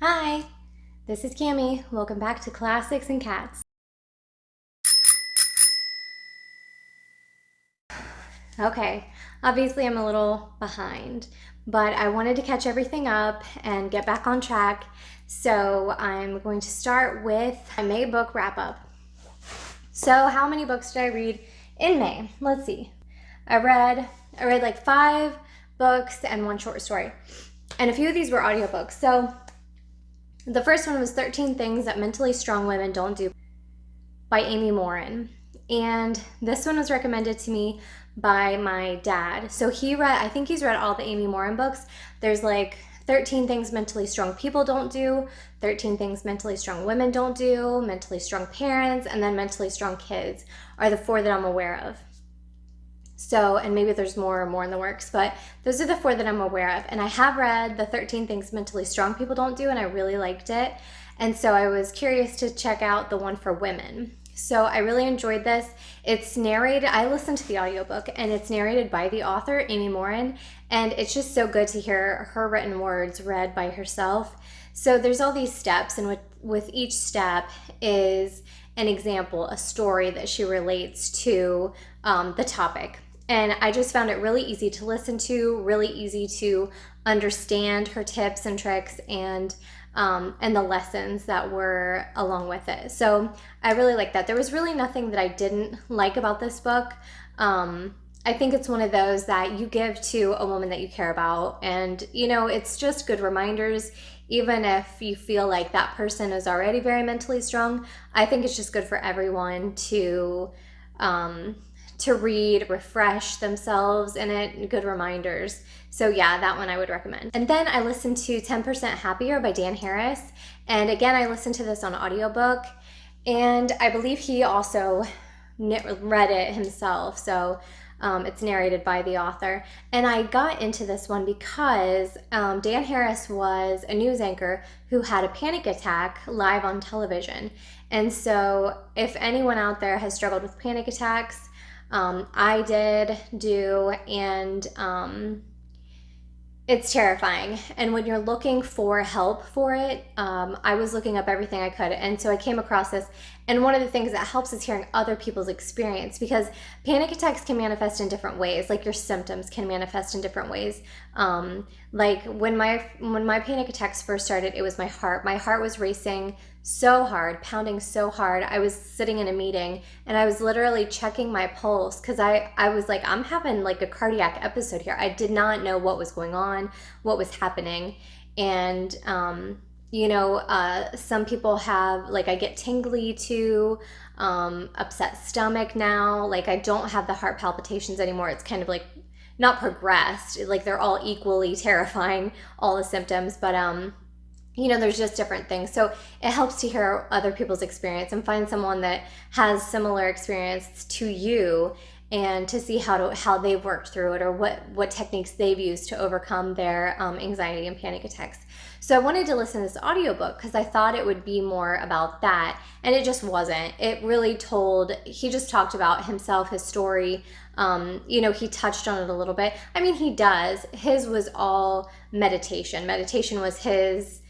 Hi, this is Cami. Welcome back to Classics and Cats. Okay, obviously I'm a little behind, but I wanted to catch everything up and get back on track. So I'm going to start with my May book wrap up. So how many books did I read in May? Let's see. I read like 5 books and 1 short story. And a few of these were audiobooks. So the first one was 13 Things That Mentally Strong Women Don't Do by Amy Morin. And this one was recommended to me by my dad. So I think he's read all the Amy Morin books. There's like 13 Things Mentally Strong People Don't Do, 13 Things Mentally Strong Women Don't Do, Mentally Strong Parents, and then Mentally Strong Kids are the 4 that I'm aware of. So, and maybe there's more in the works, but those are the 4 that I'm aware of. And I have read the 13 Things Mentally Strong People Don't Do, and I really liked it. And so I was curious to check out the one for women. So I really enjoyed this. It's narrated, I listened to the audiobook, and it's narrated by the author, Amy Morin, and it's just so good to hear her written words read by herself. So there's all these steps, and with each step is an example, a story that she relates to the topic. And I just found it really easy to listen to, really easy to understand her tips and tricks and the lessons that were along with it. So I really like that. There was really nothing that I didn't like about this book. I think it's one of those that you give to a woman that you care about. And, it's just good reminders. Even if you feel like that person is already very mentally strong, I think it's just good for everyone to read, refresh themselves in it, good reminders. So yeah, that one I would recommend. And then I listened to 10% Happier by Dan Harris. And again, I listened to this on audiobook. And I believe he also read it himself. So it's narrated by the author. And I got into this one because Dan Harris was a news anchor who had a panic attack live on television. And so if anyone out there has struggled with panic attacks, I do, and it's terrifying. And when you're looking for help for it, I was looking up everything I could. And so I came across this. And one of the things that helps is hearing other people's experience, because panic attacks can manifest in different ways. Like your symptoms can manifest in different ways. Like when my panic attacks first started, it was my heart. My heart was racing so hard, pounding so hard. I was sitting in a meeting and I was literally checking my pulse because I was like, I'm having like a cardiac episode here. I did not know what was going on, what was happening. And, some people have, like, I get tingly too, upset stomach now. Like, I don't have the heart palpitations anymore. It's kind of like not progressed. Like, they're all equally terrifying, all the symptoms, but, there's just different things. So it helps to hear other people's experience and find someone that has similar experience to you and to see how they've worked through it or what techniques they've used to overcome their anxiety and panic attacks. So I wanted to listen to this audiobook because I thought it would be more about that, and it just wasn't. It really he just talked about himself, his story. He touched on it a little bit. I mean, he does. His was all meditation. Meditation was his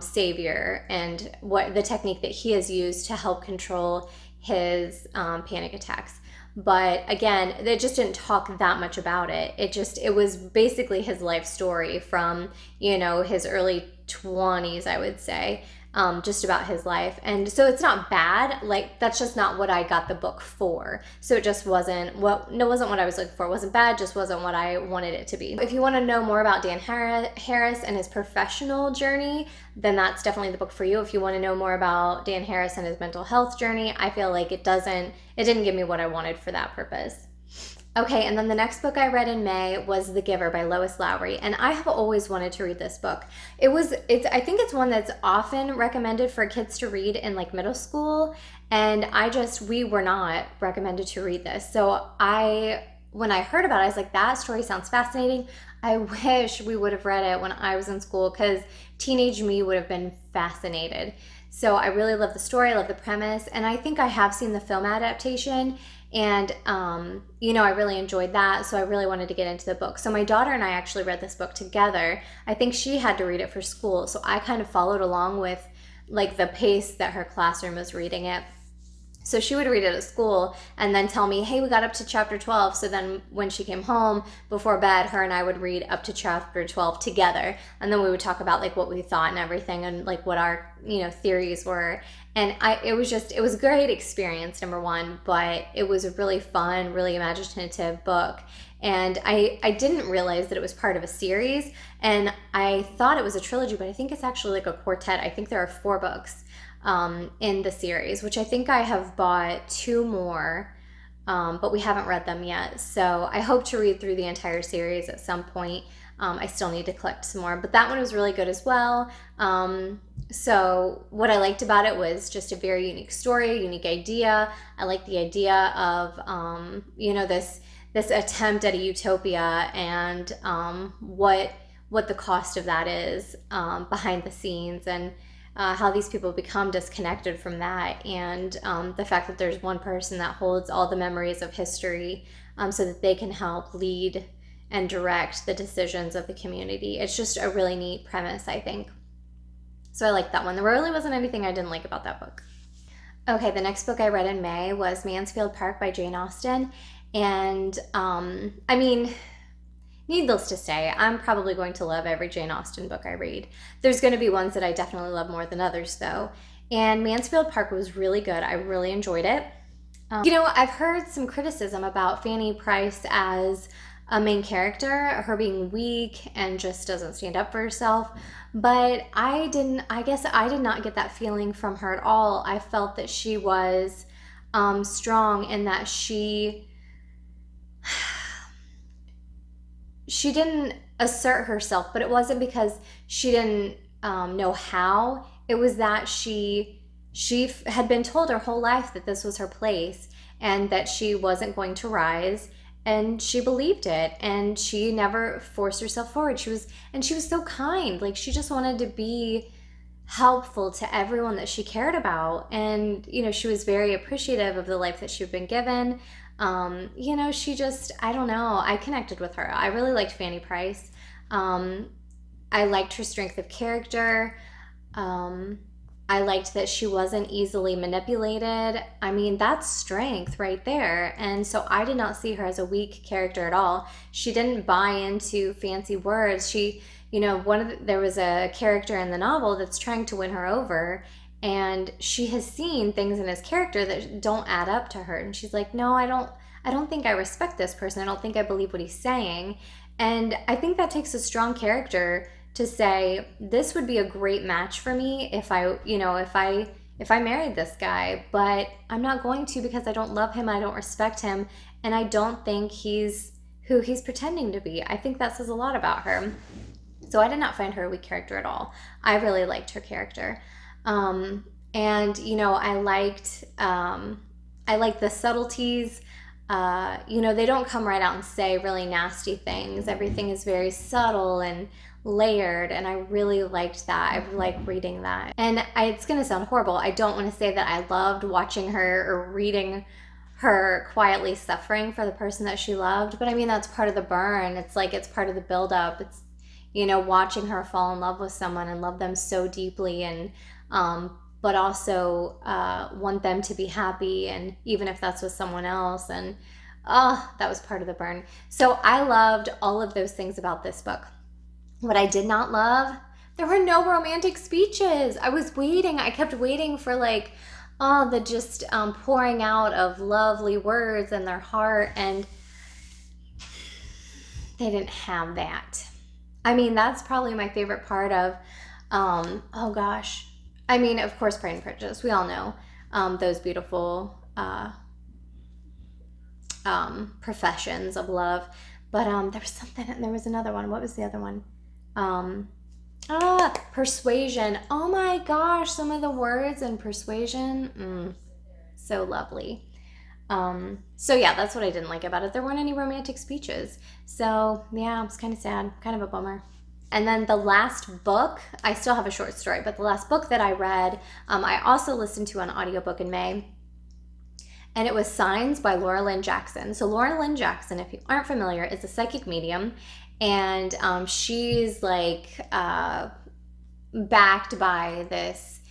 savior, and what the technique that he has used to help control his panic attacks. But again, they just didn't talk that much about it. It was basically his life story from, his early 20s, I would say, just about his life. And so it's not bad. Like, that's just not what I got the book for. So it just wasn't what I was looking for. It wasn't bad, just wasn't what I wanted it to be. If you want to know more about Dan Harris and his professional journey, then that's definitely the book for you. If you want to know more about Dan Harris and his mental health journey, I feel like it didn't give me what I wanted for that purpose. Okay, and then the next book I read in May was The Giver by Lois Lowry, and I have always wanted to read this book. I think it's one that's often recommended for kids to read in like middle school, and we were not recommended to read this. So when I heard about it, I was like, that story sounds fascinating. I wish we would have read it when I was in school because teenage me would have been fascinated. So I really love the story, I love the premise, and I think I have seen the film adaptation, And, you know, I really enjoyed that. So I really wanted to get into the book. So my daughter and I actually read this book together. I think she had to read it for school. So I kind of followed along with like the pace that her classroom was reading it. So she would read it at school and then tell me, hey, we got up to chapter 12. So then when she came home before bed, her and I would read up to chapter 12 together. And then we would talk about like what we thought and everything and like what our, you know, theories were. And it was a great experience, number one, but it was a really fun, really imaginative book. And I didn't realize that it was part of a series. And I thought it was a trilogy, but I think it's actually like a quartet. I think there are 4 books in the series, which I think I have bought 2 more, but we haven't read them yet. So I hope to read through the entire series at some point. I still need to collect some more, but that one was really good as well. So what I liked about it was just a very unique story, a unique idea. I like the idea of, you know, this attempt at a utopia and what the cost of that is behind the scenes, and how these people become disconnected from that, and the fact that there's one person that holds all the memories of history so that they can help lead and direct the decisions of the community. It's just a really neat premise, I think. So I like that one. There really wasn't anything I didn't like about that book. Okay, the next book I read in May was Mansfield Park by Jane Austen. And I mean, needless to say, I'm probably going to love every Jane Austen book I read. There's going to be ones that I definitely love more than others, though. And Mansfield Park was really good. I really enjoyed it. You know, I've heard some criticism about Fanny Price as a main character, her being weak and just doesn't stand up for herself. But I guess I did not get that feeling from her at all. I felt that she was strong and that she didn't assert herself, but it wasn't because she didn't know how. It was that she had been told her whole life that this was her place and that she wasn't going to rise, and she believed it, and she never forced herself forward. She was so kind. Like, she just wanted to be helpful to everyone that she cared about, and you know, she was very appreciative of the life that she'd been given. You know, she just, I don't know, I connected with her. I really liked Fanny Price. I liked her strength of character. I liked that she wasn't easily manipulated. I mean, that's strength right there. And so I did not see her as a weak character at all. She didn't buy into fancy words. She, you know, there was a character in the novel that's trying to win her over, and she has seen things in his character that don't add up to her. And she's like, no, I don't think I respect this person. I don't think I believe what he's saying. And I think that takes a strong character to say, this would be a great match for me if I married this guy, but I'm not going to because I don't love him, I don't respect him, and I don't think he's who he's pretending to be. I think that says a lot about her. So I did not find her a weak character at all. I really liked her character. And you know, I liked the subtleties. You know, they don't come right out and say really nasty things. Everything is very subtle and layered, and I really liked that. I like reading that. And it's going to sound horrible. I don't want to say that I loved watching her or reading her quietly suffering for the person that she loved, but I mean, that's part of the burn. It's like, it's part of the buildup. It's, you know, watching her fall in love with someone and love them so deeply, and but also want them to be happy, and even if that's with someone else, and that was part of the burn. So I loved all of those things about this book. What I did not love, there were no romantic speeches. I kept waiting for like, the just pouring out of lovely words in their heart, and they didn't have that. I mean, that's probably my favorite part of, oh gosh. I mean, of course, Pride and Prejudice. We all know those beautiful professions of love. But there was another one. What was the other one? Persuasion. Oh my gosh, some of the words in Persuasion, so lovely. So yeah, that's what I didn't like about it. There weren't any romantic speeches. So yeah, it was kind of sad, kind of a bummer. And then the last book, I still have a short story, but the last book that I read, I also listened to an audiobook in May. and it was Signs by Laura Lynn Jackson. So Laura Lynn Jackson, if you aren't familiar, is a psychic medium, and she's like backed by this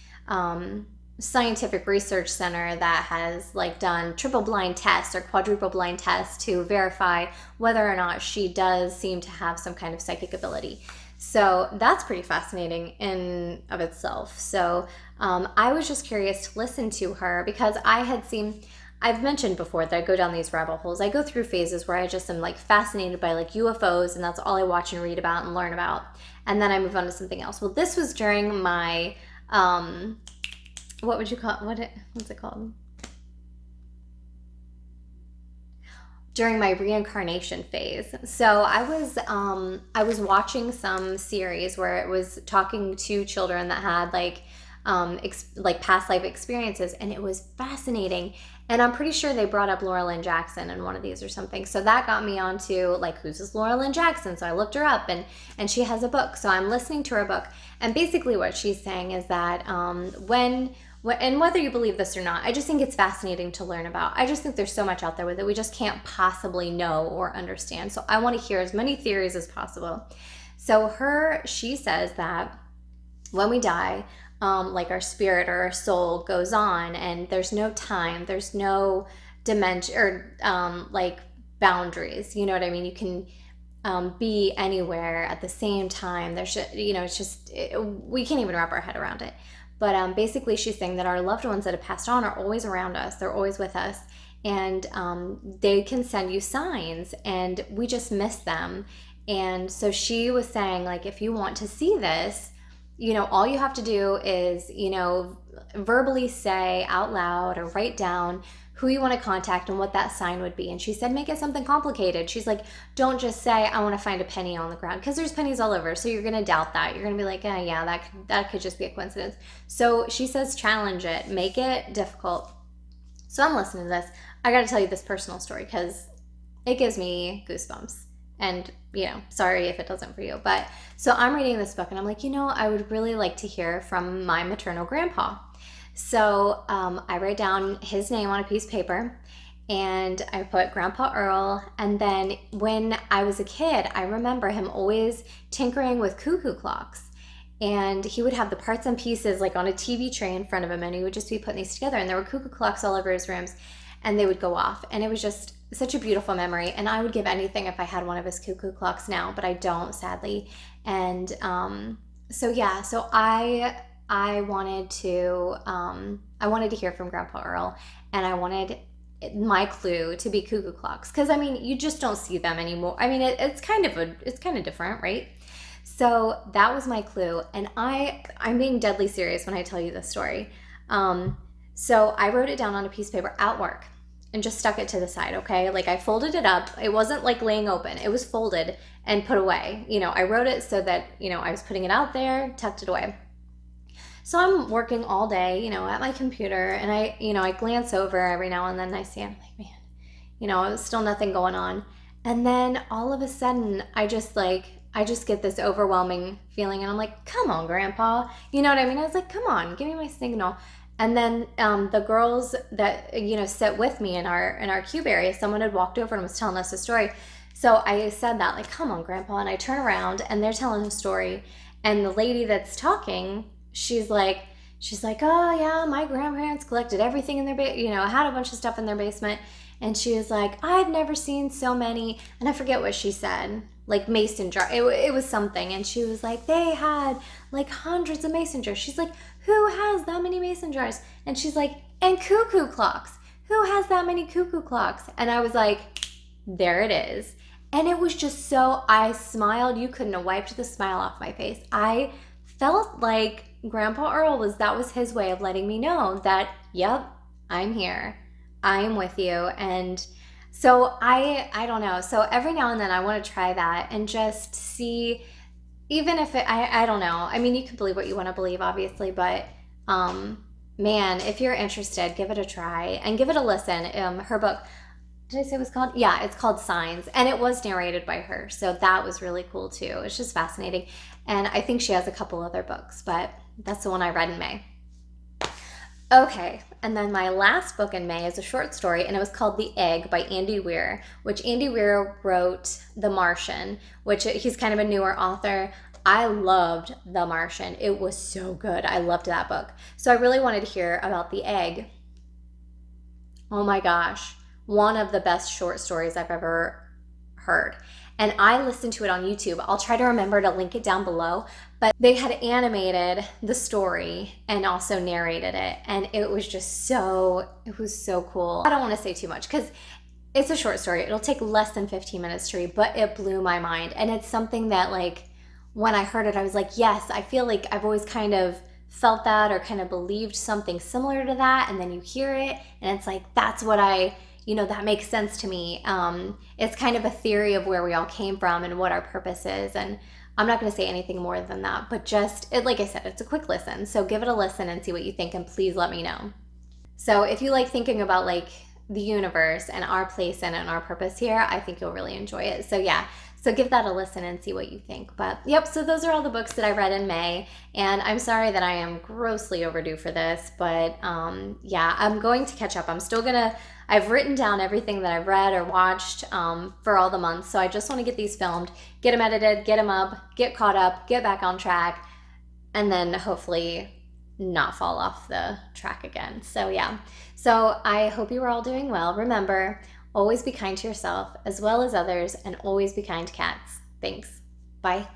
scientific research center that has like done triple blind tests or quadruple blind tests to verify whether or not she does seem to have some kind of psychic ability. So that's pretty fascinating in of itself. So I was just curious to listen to her because I've mentioned before that I go down these rabbit holes. I go through phases where I just am like fascinated by like UFOs, and that's all I watch and read about and learn about. And then I move on to something else. Well, this was during my, what would you call, what's it called? During my reincarnation phase. So I was watching some series where it was talking to children that had like past life experiences, and it was fascinating. And I'm pretty sure they brought up Laura Lynn Jackson in one of these or something. So that got me onto like, who's this Laura Lynn Jackson? So I looked her up, and she has a book. So I'm listening to her book, and basically what she's saying is that and whether you believe this or not, I just think it's fascinating to learn about. I just think there's so much out there with it we just can't possibly know or understand. So I want to hear as many theories as possible. So she says that when we die, like our spirit or our soul goes on, and there's no time, there's no dimension or like boundaries. You know what I mean? You can be anywhere at the same time. There's, it's just, we can't even wrap our head around it. But basically she's saying that our loved ones that have passed on are always around us. They're always with us. And they can send you signs, and we just miss them. And so she was saying, like, if you want to see this, all you have to do is, verbally say out loud or write down who you want to contact and what that sign would be. And she said, make it something complicated. She's like, don't just say, I want to find a penny on the ground, because there's pennies all over. So you're going to doubt that. You're going to be like, yeah, that could just be a coincidence. So she says, challenge it, make it difficult. So I'm listening to this. I got to tell you this personal story because it gives me goosebumps. And, sorry if it doesn't for you. But so I'm reading this book, and I'm like, I would really like to hear from my maternal grandpa. So I write down his name on a piece of paper, and I put Grandpa Earl. And then when I was a kid, I remember him always tinkering with cuckoo clocks. And he would have the parts and pieces like on a TV tray in front of him, and he would just be putting these together. And there were cuckoo clocks all over his rooms, and they would go off. And it was just such a beautiful memory. And I would give anything if I had one of his cuckoo clocks now, but I don't, sadly. And so I wanted to hear from Grandpa Earl, and I wanted my clue to be cuckoo clocks, because you just don't see them anymore. It's kind of different, right? So that was my clue, and I'm being deadly serious when I tell you this story. So I wrote it down on a piece of paper at work and just stuck it to the side, okay? Like, I folded it up. It wasn't like laying open. It was folded and put away. I wrote it so that, I was putting it out there, tucked it away. So I'm working all day, at my computer, and I glance over every now and then, and I see, I'm like, man, still nothing going on. And then all of a sudden, I just get this overwhelming feeling, and I'm like, come on, Grandpa. You know what I mean? I was like, come on, give me my signal. And then the girls that, sit with me in our cube area, someone had walked over and was telling us a story. So I said that, like, come on, Grandpa. And I turn around, and they're telling a story. And the lady that's talking, she's like, oh yeah, my grandparents collected everything in their had a bunch of stuff in their basement. And she was like, I've never seen so many, and I forget what she said, like mason jar. It was something. And she was like, they had like hundreds of mason jars. She's like, who has that many mason jars? And she's like, and cuckoo clocks. Who has that many cuckoo clocks? And I was like, there it is. And it was just so, I smiled. You couldn't have wiped the smile off my face. I felt like Grandpa Earl that was his way of letting me know that, yep, I'm here. I'm with you. And so I don't know. So every now and then I want to try that and just see, even if I don't know. You can believe what you want to believe, obviously, but man, if you're interested, give it a try and give it a listen. Her book, did I say it was called? Yeah, it's called Signs, and it was narrated by her. So that was really cool too. It's just fascinating. And I think she has a couple other books, but that's the one I read in May. Okay, and then my last book in May is a short story, and it was called The Egg by Andy Weir, which Andy Weir wrote The Martian, which he's kind of a newer author. I loved The Martian. It was so good. I loved that book. So I really wanted to hear about The Egg. Oh my gosh, one of the best short stories I've ever heard. And I listened to it on YouTube. I'll try to remember to link it down below. But they had animated the story and also narrated it. And it was just it was so cool. I don't want to say too much because it's a short story. It'll take less than 15 minutes to read, but it blew my mind. And it's something that, like, when I heard it, I was like, yes, I feel like I've always kind of felt that or kind of believed something similar to that. And then you hear it and it's like, that's what that makes sense to me. It's kind of a theory of where we all came from and what our purpose is. And I'm not going to say anything more than that, but like I said, it's a quick listen. So give it a listen and see what you think, and please let me know. So if you like thinking about like the universe and our place in it and our purpose here, I think you'll really enjoy it. So yeah, so give that a listen and see what you think. But yep, so those are all the books that I read in May. And I'm sorry that I am grossly overdue for this, but yeah, I'm going to catch up. I've written down everything that I've read or watched for all the months. So I just want to get these filmed, get them edited, get them up, get caught up, get back on track, and then hopefully not fall off the track again. So yeah, so I hope you are all doing well. Remember, always be kind to yourself as well as others, and always be kind to cats. Thanks. Bye.